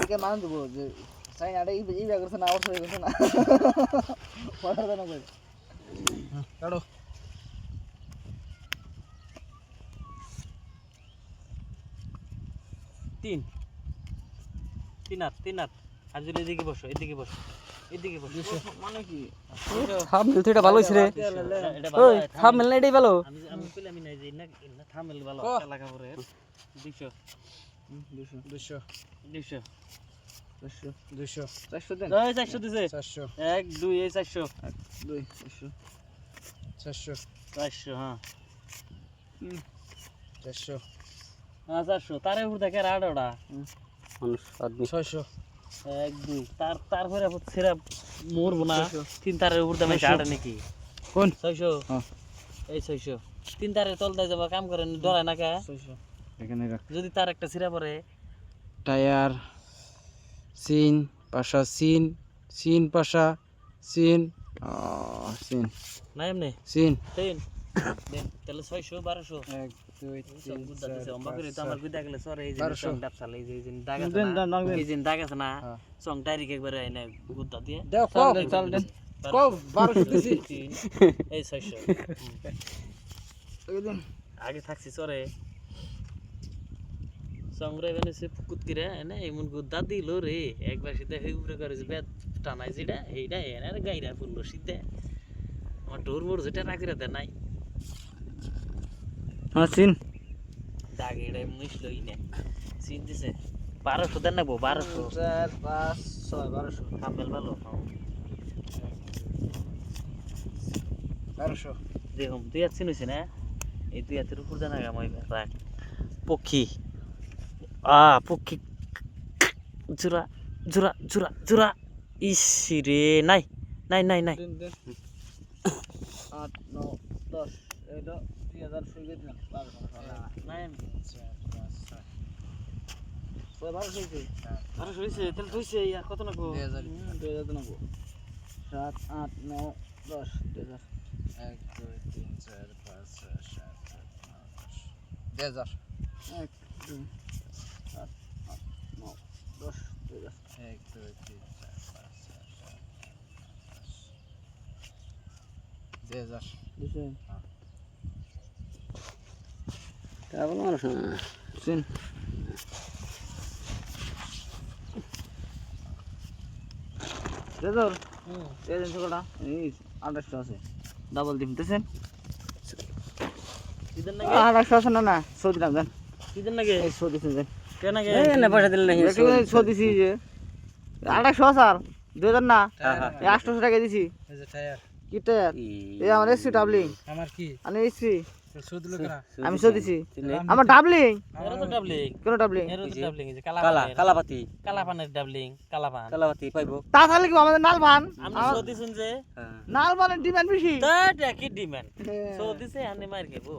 কে মান দেবো যে সাই আরে এই ব্যাগ করছে না অবশ্যই করছে না পড়ার জন্য কই কাটো 3 3 হাত আজুল এদিকে বসো এদিকে বসো মানে কি থাম্বনেল তো এটা ভালো হইছে রে ওই থাম্বনেল না এটাই ভালো আমি কইলে আমি নাই যে না থামেল ভালো এলাকা পরে 200 200 200 200 400 দেন ওই 400 দিছে 400 1 2 এই 400 2 400 400 হ্যাঁ 400 হ্যাঁ 400 তারে উপর দেখে রাডোটা মানুষ আদমি 600 1 2 তারপরে ছেড়া মরবো না তিন তারের উপর দামে আড়ে নাকি কোন 600 হ্যাঁ এই 600 তিন তারের তলদায় যাবা কাম করেন ডরায় না কে 600 এখানে রাখ যদি তার একটা ছিড়া পড়ে টায়ার সিন পাশা সিন পাশা সিন সিন না এমনি সিন তিন দেন তাহলে 600 1200 1 2 সব গুদা দিছে অম্বা করে তো আমার গুদা গেলে সরে এই যে 1200 সং ডাব চালে এই যে দাগ আছে দেন না দেন এই যে দাগ আছে না হ্যাঁ। সং ডাইরেক্ট একবারে আইনা গুদা দিয়ে দেও কও চাল দেন কও 1200 দিছি এই 600 এই দেন আগে থাকছি সরে সংগ্রহ বানিয়েছে কুত্তিরা এনে এমন গুদা দিল রে একবার সিধা হয়ে উপরে করে যে বেদ টানাই যেটা এইটা এনে গাইরা পড়লো সিধা আমার ডোর মোড় যেটা রাখি রাতে নাই হ্যাঁ সিন দাগ এটা মিশলই না সিন দিছে 1200 দেন নাকবো 1200 4 5 6 1200 থাম্বেল ভালো 1200 দেখুন তুই আর চিনিস না এই তুই হাতের উপর জানা গামাই রাখ পক্ষী পক্ষী জোড়া জোড়া জোড়া জোড়া ইস রে নাই নাই নাই নাই দেন দেন 8 9 10 এটা 3000 শুই গেছে না 1200 নাই 1200 হইছে আরে শুইছে তাহলে তুইছে আর কত নাকো 2000 নাগো 7 8 9 10 2000 1 2 3 4 5 6 7 8 9 10 2000 1 2 7 8 9 10 2000 1 2 3 4 5 6 7 8 9 1000 তারপর মানুষ সিন দেদর এই দিন সকালটা এই 2800 আছে ডাবল দিতেছেন দিদেন নাকি 2800 আছে না না সৌদি নাম দেন দিদেন নাকি এই সৌদি দেন কে নাকি এই না পয়সা দিলে নাকি সৌদি দিছি যে 2800 স্যার 2000 না এই 800 টাকা দিছি এই যে টায়ার কি টায়ার এই আমার এসি ডাবলিং আমার কি আমি এসি সুদ লোকেরা আমি সৌদি দিছি আমার ডাবলিং এর তো ডাবলিং কোন ডাবলিং এর তো ডাবলিং এই যে কালা কালা কালাপাতি কালাপানের ডাবলিং কালাপান কালাপাতি পাইবো তাহলে কি আমাদের নালভান আমি সৌদি শুনছে হ্যাঁ নালভানের ডিমান্ড বেশি তা কি ডিমান্ড সৌদি সে আনে মার খাবো